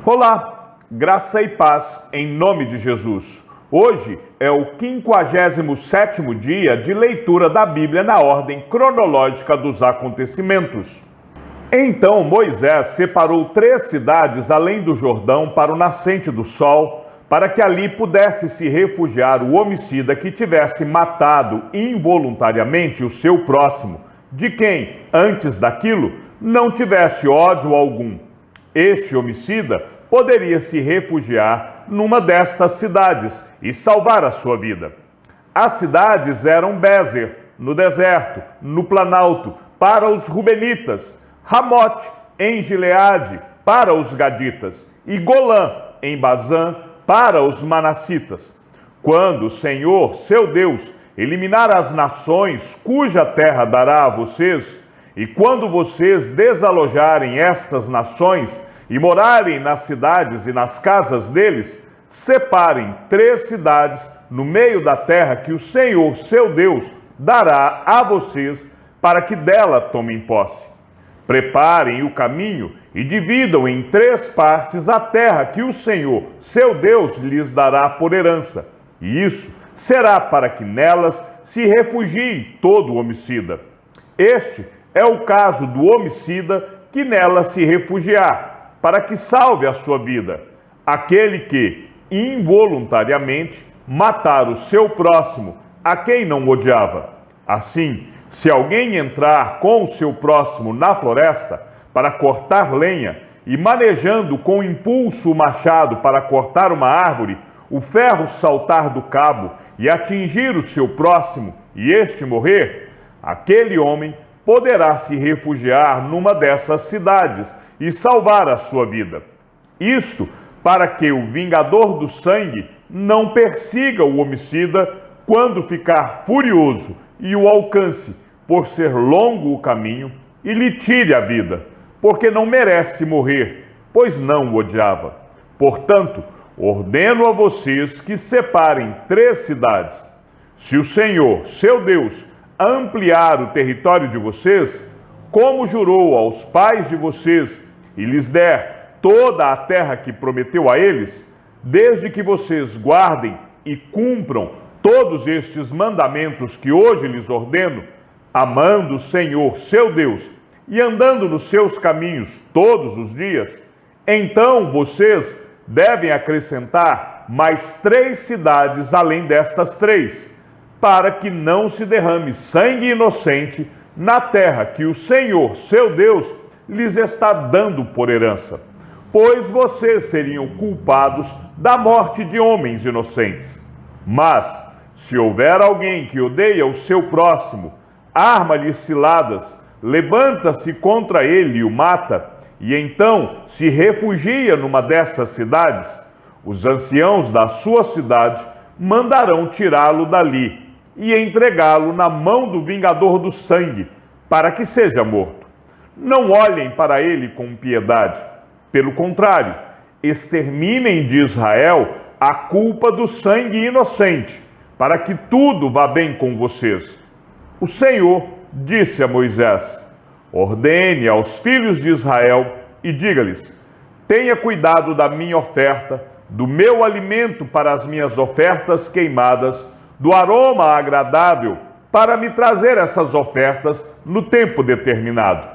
Olá, graça e paz em nome de Jesus. Hoje é o 57º dia de leitura da Bíblia na ordem cronológica dos acontecimentos. Então Moisés separou 3 cidades além do Jordão para o nascente do sol, para que ali pudesse se refugiar o homicida que tivesse matado involuntariamente o seu próximo, de quem, antes daquilo, não tivesse ódio algum. Este homicida poderia se refugiar numa destas cidades e salvar a sua vida. As cidades eram Bézer, no deserto, no planalto, para os Rubenitas, Ramote, em Gileade, para os Gaditas, e Golã, em Bazã, para os Manassitas. Quando o Senhor, seu Deus, eliminar as nações cuja terra dará a vocês, e quando vocês desalojarem estas nações e morarem nas cidades e nas casas deles, separem 3 cidades no meio da terra que o Senhor, seu Deus, dará a vocês para que dela tomem posse. Preparem o caminho e dividam em 3 partes a terra que o Senhor, seu Deus, lhes dará por herança. E isso será para que nelas se refugie todo homicida. Este é o caso do homicida que nela se refugiar, para que salve a sua vida. Aquele que, involuntariamente, matar o seu próximo, a quem não odiava. Assim, se alguém entrar com o seu próximo na floresta para cortar lenha, e manejando com impulso o machado para cortar uma árvore, o ferro saltar do cabo e atingir o seu próximo, e este morrer, aquele homem poderá se refugiar numa dessas cidades e salvar a sua vida. Isto para que o vingador do sangue não persiga o homicida quando ficar furioso e o alcance, por ser longo o caminho, e lhe tire a vida, porque não merece morrer, pois não o odiava. Portanto, ordeno a vocês que separem 3 cidades. Se o Senhor, seu Deus, ampliar o território de vocês, como jurou aos pais de vocês, e lhes der toda a terra que prometeu a eles, desde que vocês guardem e cumpram todos estes mandamentos que hoje lhes ordeno, amando o Senhor, seu Deus, e andando nos seus caminhos todos os dias, então vocês devem acrescentar mais 3 cidades além destas 3, para que não se derrame sangue inocente na terra que o Senhor, seu Deus, lhes está dando por herança, pois vocês seriam culpados da morte de homens inocentes. Mas, se houver alguém que odeia o seu próximo, arma-lhe ciladas, levanta-se contra ele e o mata, e então se refugia numa dessas cidades, os anciãos da sua cidade mandarão tirá-lo dali e entregá-lo na mão do vingador do sangue, para que seja morto. Não olhem para ele com piedade. Pelo contrário, exterminem de Israel a culpa do sangue inocente, para que tudo vá bem com vocês. O Senhor disse a Moisés: ordene aos filhos de Israel e diga-lhes: tenha cuidado da minha oferta, do meu alimento para as minhas ofertas queimadas, do aroma agradável, para me trazer essas ofertas no tempo determinado.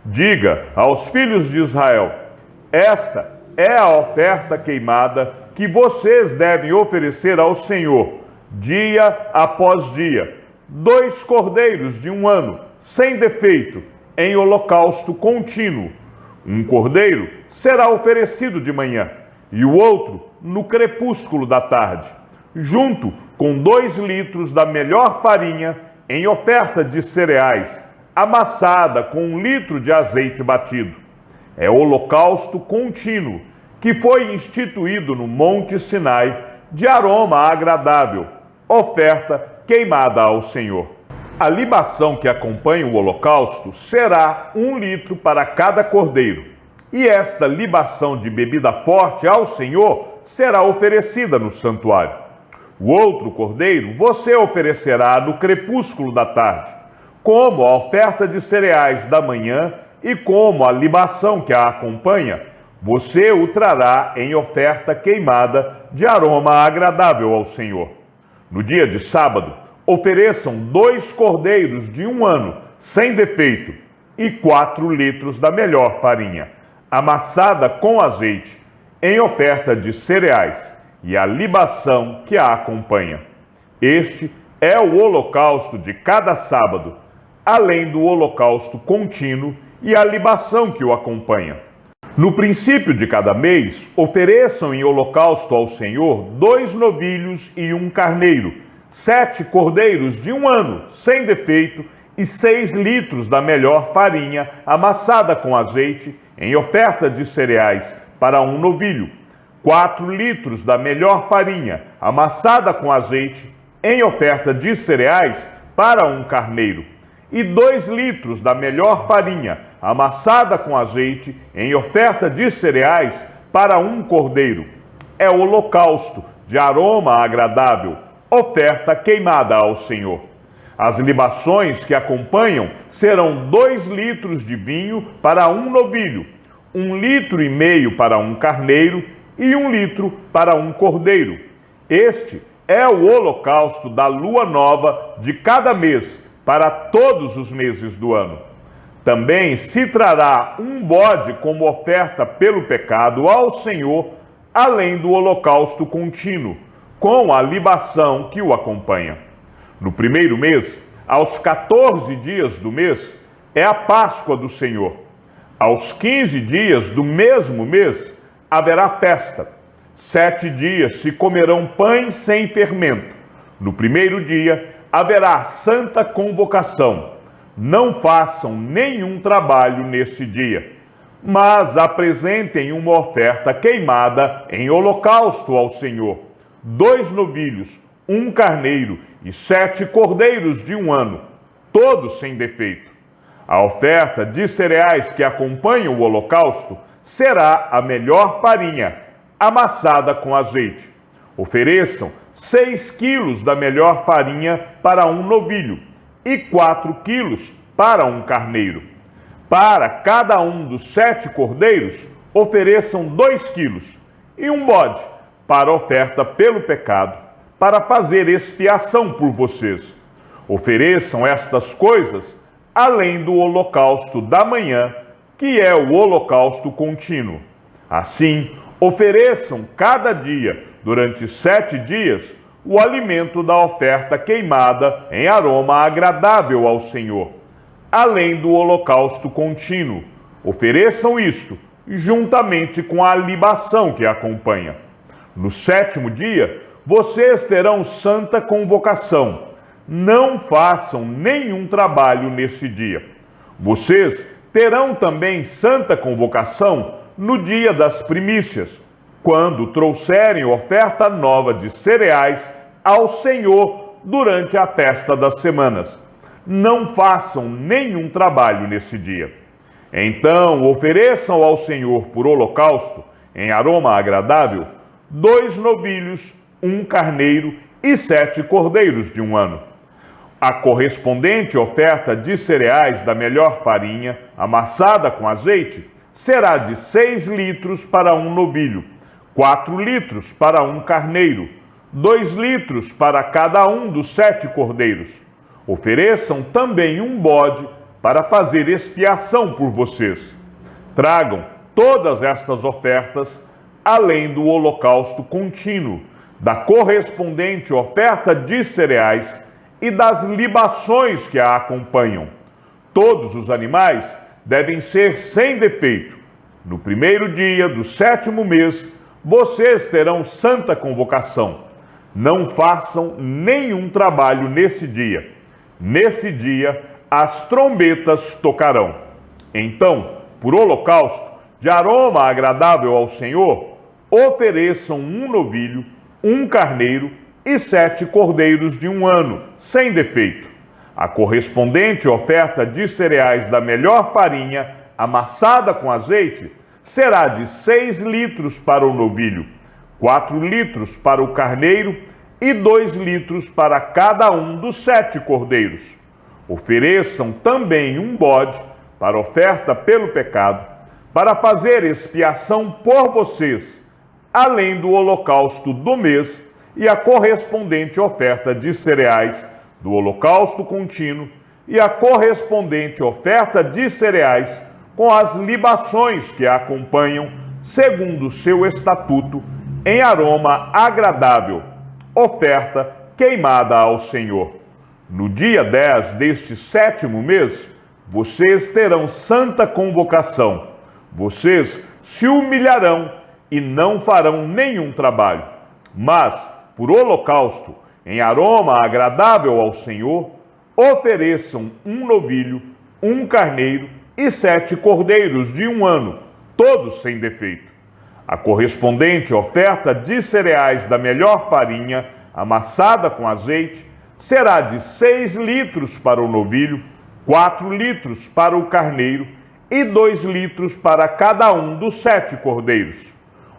Diga aos filhos de Israel: esta é a oferta queimada que vocês devem oferecer ao Senhor, dia após dia: 2 cordeiros de 1 ano, sem defeito, em holocausto contínuo. Um cordeiro será oferecido de manhã, e o outro no crepúsculo da tarde, junto com 2 litros da melhor farinha em oferta de cereais, amassada com 1 litro de azeite batido. É holocausto contínuo, que foi instituído no Monte Sinai, de aroma agradável, oferta queimada ao Senhor. A libação que acompanha o holocausto será 1 litro para cada cordeiro, e esta libação de bebida forte ao Senhor será oferecida no santuário. O outro cordeiro você oferecerá no crepúsculo da tarde, como a oferta de cereais da manhã e como a libação que a acompanha, você o trará em oferta queimada de aroma agradável ao Senhor. No dia de sábado, ofereçam 2 cordeiros de 1 ano, sem defeito, e 4 litros da melhor farinha, amassada com azeite, em oferta de cereais, e a libação que a acompanha. Este é o holocausto de cada sábado, além do holocausto contínuo e a libação que o acompanha. No princípio de cada mês, ofereçam em holocausto ao Senhor 2 novilhos e 1 carneiro, 7 cordeiros de 1 ano, sem defeito, e 6 litros da melhor farinha amassada com azeite, em oferta de cereais, para 1 novilho, 4 litros da melhor farinha amassada com azeite, em oferta de cereais, para 1 carneiro, e 2 litros da melhor farinha amassada com azeite, em oferta de cereais, para 1 cordeiro. É o holocausto de aroma agradável, oferta queimada ao Senhor. As libações que acompanham serão 2 litros de vinho para 1 novilho, 1,5 litros para 1 carneiro e 1 litro para 1 cordeiro. Este é o holocausto da lua nova de cada mês, para todos os meses do ano. Também se trará 1 bode como oferta pelo pecado ao Senhor, além do holocausto contínuo, com a libação que o acompanha. No primeiro mês, aos 14 dias do mês, é a Páscoa do Senhor. Aos 15 dias do mesmo mês, haverá festa. 7 dias se comerão pães sem fermento. No primeiro dia, haverá santa convocação. Não façam nenhum trabalho neste dia, mas apresentem uma oferta queimada em holocausto ao Senhor: 2 novilhos, 1 carneiro e 7 cordeiros de 1 ano, todos sem defeito. A oferta de cereais que acompanha o holocausto será a melhor farinha, amassada com azeite. Ofereçam 6 quilos da melhor farinha para 1 novilho e 4 quilos para 1 carneiro. Para cada um dos 7 cordeiros, ofereçam 2 quilos e 1 bode para oferta pelo pecado, para fazer expiação por vocês. Ofereçam estas coisas além do holocausto da manhã, que é o holocausto contínuo. Assim, ofereçam cada dia, durante 7 dias, o alimento da oferta queimada em aroma agradável ao Senhor, além do holocausto contínuo. Ofereçam isto, juntamente com a libação que acompanha. No 7º dia, vocês terão santa convocação. Não façam nenhum trabalho neste dia. Vocês terão também santa convocação no dia das primícias, quando trouxerem oferta nova de cereais ao Senhor durante a festa das semanas. Não façam nenhum trabalho nesse dia. Então ofereçam ao Senhor por holocausto, em aroma agradável, 2 novilhos, 1 carneiro e 7 cordeiros de 1 ano. A correspondente oferta de cereais da melhor farinha, amassada com azeite, será de 6 litros para 1 novilho, 4 litros para 1 carneiro, 2 litros para cada um dos 7 cordeiros. Ofereçam também 1 bode para fazer expiação por vocês. Tragam todas estas ofertas, além do holocausto contínuo, da correspondente oferta de cereais e das libações que a acompanham. Todos os animais devem ser sem defeito. No primeiro dia do 7º mês, vocês terão santa convocação. Não façam nenhum trabalho nesse dia. Nesse dia, as trombetas tocarão. Então, por holocausto, de aroma agradável ao Senhor, ofereçam 1 novilho, 1 carneiro e 7 cordeiros de 1 ano, sem defeito. A correspondente oferta de cereais da melhor farinha, amassada com azeite, será de 6 litros para o novilho, 4 litros para o carneiro e 2 litros para cada um dos 7 cordeiros. Ofereçam também 1 bode para oferta pelo pecado. para fazer expiação por vocês, além do holocausto do mês e a correspondente oferta de cereais do holocausto contínuo e a correspondente oferta de cereais com as libações que a acompanham, segundo o seu estatuto, em aroma agradável, oferta queimada ao Senhor. No dia 10 deste 7º mês, vocês terão santa convocação. Vocês se humilharão e não farão nenhum trabalho. Mas, por holocausto, em aroma agradável ao Senhor, ofereçam um novilho, um carneiro e 7 cordeiros de 1 ano, todos sem defeito. A correspondente oferta de cereais da melhor farinha, amassada com azeite, será de 6 litros para o novilho, 4 litros para o carneiro e 2 litros para cada um dos 7 cordeiros.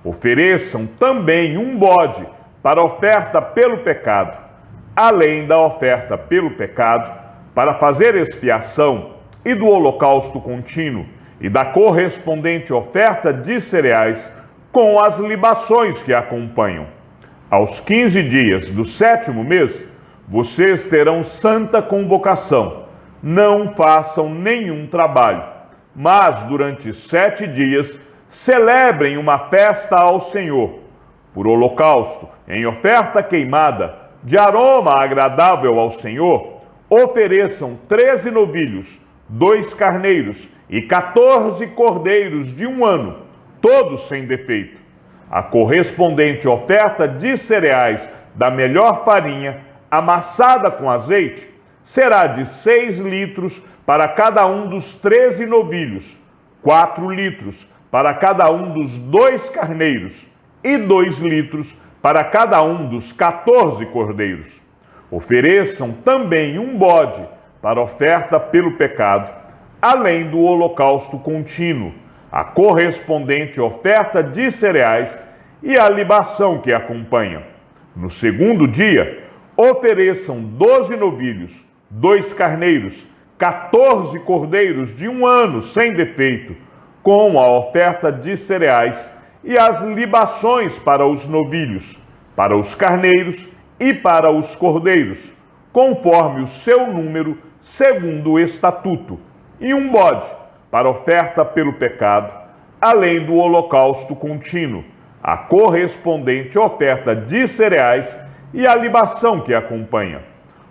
Ofereçam também um bode para oferta pelo pecado, além da oferta pelo pecado, para fazer expiação, e do holocausto contínuo, e da correspondente oferta de cereais, com as libações que acompanham. Aos 15 dias do 7º mês, vocês terão santa convocação. Não façam nenhum trabalho, mas durante 7 dias celebrem uma festa ao Senhor. Por holocausto, em oferta queimada, de aroma agradável ao Senhor, ofereçam 13 novilhos, 2 carneiros e 14 cordeiros de 1 ano, todos sem defeito. A correspondente oferta de cereais da melhor farinha, amassada com azeite, será de 6 litros para cada um dos 13 novilhos, 4 litros para cada um dos 2 carneiros e 2 litros para cada um dos 14 cordeiros. Ofereçam também um bode para oferta pelo pecado, além do holocausto contínuo, a correspondente oferta de cereais e a libação que acompanha. No 2º dia, ofereçam 12 novilhos, 2 carneiros, 14 cordeiros de 1 ano sem defeito, com a oferta de cereais e as libações para os novilhos, para os carneiros e para os cordeiros, conforme o seu número, segundo o estatuto, e um bode para oferta pelo pecado, além do holocausto contínuo, a correspondente oferta de cereais e a libação que acompanha.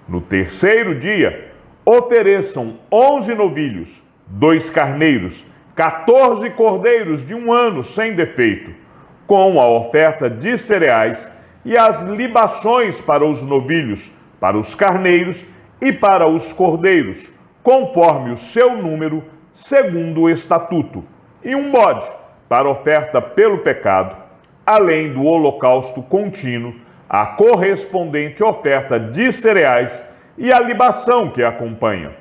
No 3º dia, ofereçam 11 novilhos, 2 carneiros, 14 cordeiros de 1 ano sem defeito, com a oferta de cereais e as libações para os novilhos, para os carneiros e para os cordeiros, conforme o seu número, segundo o estatuto, e um bode para oferta pelo pecado, além do holocausto contínuo, a correspondente oferta de cereais e a libação que acompanha.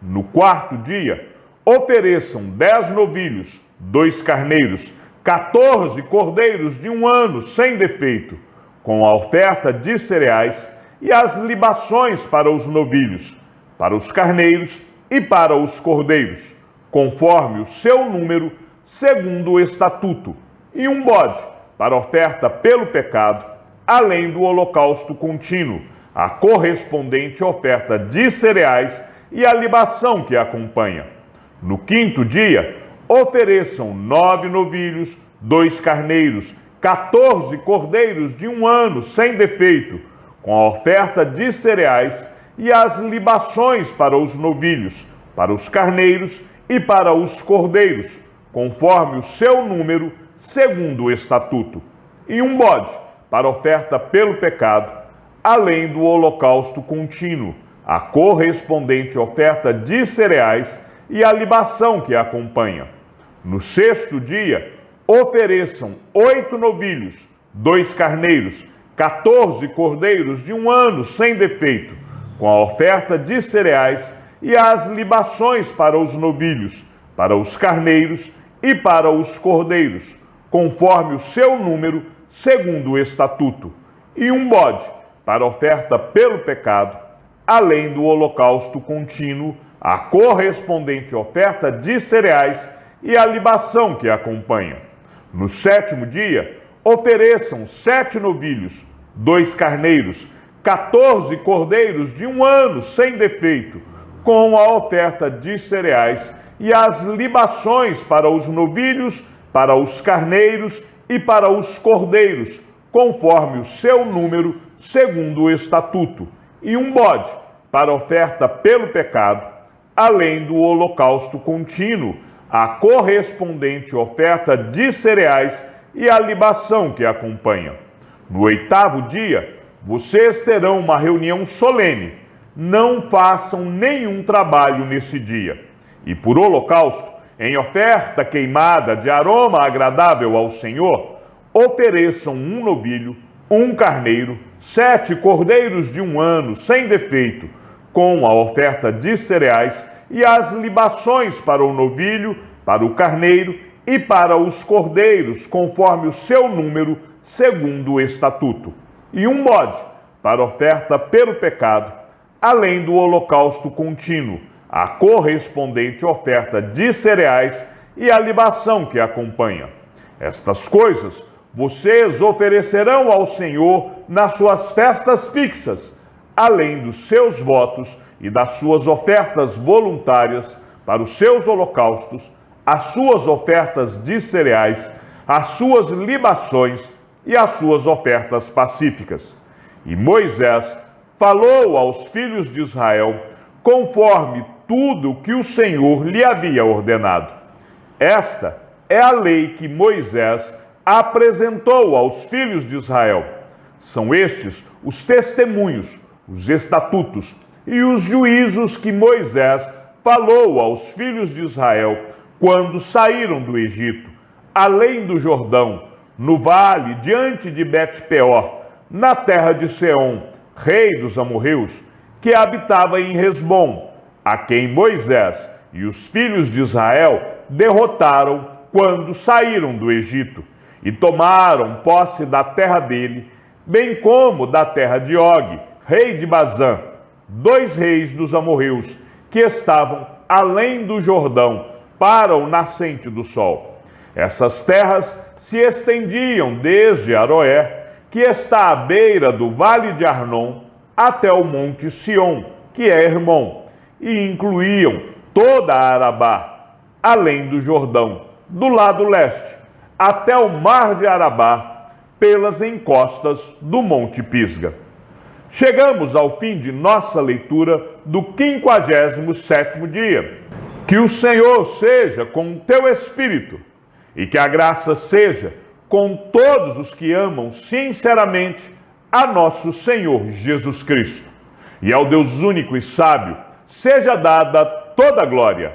No 4º dia, ofereçam 10 novilhos, 2 carneiros, 14 cordeiros de 1 ano sem defeito, com a oferta de cereais e as libações para os novilhos, para os carneiros e para os cordeiros, conforme o seu número, segundo o estatuto, e um bode para oferta pelo pecado, além do holocausto contínuo, a correspondente oferta de cereais e a libação que acompanha. No 5º dia, ofereçam 9 novilhos, 2 carneiros, 14 cordeiros de 1 ano sem defeito, com a oferta de cereais e as libações para os novilhos, para os carneiros e para os cordeiros, conforme o seu número, segundo o estatuto, e um bode para oferta pelo pecado, além do holocausto contínuo, a correspondente oferta de cereais e a libação que acompanha. No 6º dia, ofereçam 8 novilhos, 2 carneiros, 14 cordeiros de 1 ano sem defeito, com a oferta de cereais e as libações para os novilhos, para os carneiros e para os cordeiros, conforme o seu número, segundo o estatuto, e um bode para oferta pelo pecado, além do holocausto contínuo, a correspondente oferta de cereais e a libação que acompanha. No 7º dia, ofereçam 7 novilhos, 2 carneiros, 14 cordeiros de 1 ano sem defeito, com a oferta de cereais e as libações para os novilhos, para os carneiros e para os cordeiros, conforme o seu número, segundo o estatuto, e 1 bode para oferta pelo pecado, além do holocausto contínuo, a correspondente oferta de cereais e a libação que acompanha. No 8º dia, vocês terão uma reunião solene. Não façam nenhum trabalho nesse dia. E por holocausto, em oferta queimada de aroma agradável ao Senhor, ofereçam 1 novilho, 1 carneiro, 7 cordeiros de 1 ano sem defeito, com a oferta de cereais e as libações para o novilho, para o carneiro e para os cordeiros, conforme o seu número, segundo o estatuto, e 1 bode para oferta pelo pecado, além do holocausto contínuo, a correspondente oferta de cereais e a libação que acompanha. Estas coisas vocês oferecerão ao Senhor nas suas festas fixas, além dos seus votos e das suas ofertas voluntárias para os seus holocaustos, as suas ofertas de cereais, as suas libações e as suas ofertas pacíficas. E Moisés falou aos filhos de Israel, conforme tudo o que o Senhor lhe havia ordenado. Esta é a lei que Moisés apresentou aos filhos de Israel. São estes os testemunhos, os estatutos e os juízos que Moisés falou aos filhos de Israel quando saíram do Egito, além do Jordão, no vale diante de Bet-peor, na terra de Seom, rei dos amorreus, que habitava em Hesbom, a quem Moisés e os filhos de Israel derrotaram quando saíram do Egito, e tomaram posse da terra dele, bem como da terra de Og, rei de Bazã, 2 reis dos amorreus, que estavam além do Jordão, para o nascente do sol. Essas terras se estendiam desde Aroé, que está à beira do vale de Arnon, até o monte Sion, que é Hermon, e incluíam toda a Arabá, além do Jordão, do lado leste, até o mar de Arabá, pelas encostas do monte Pisga. Chegamos ao fim de nossa leitura do 57º dia. Que o Senhor seja com o teu espírito e que a graça seja com todos os que amam sinceramente a nosso Senhor Jesus Cristo. E ao Deus único e sábio seja dada toda a glória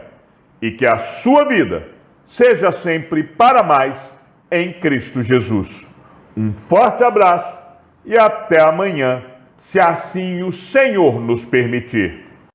e que a sua vida seja sempre para mais em Cristo Jesus. Um forte abraço e até amanhã, se assim o Senhor nos permitir.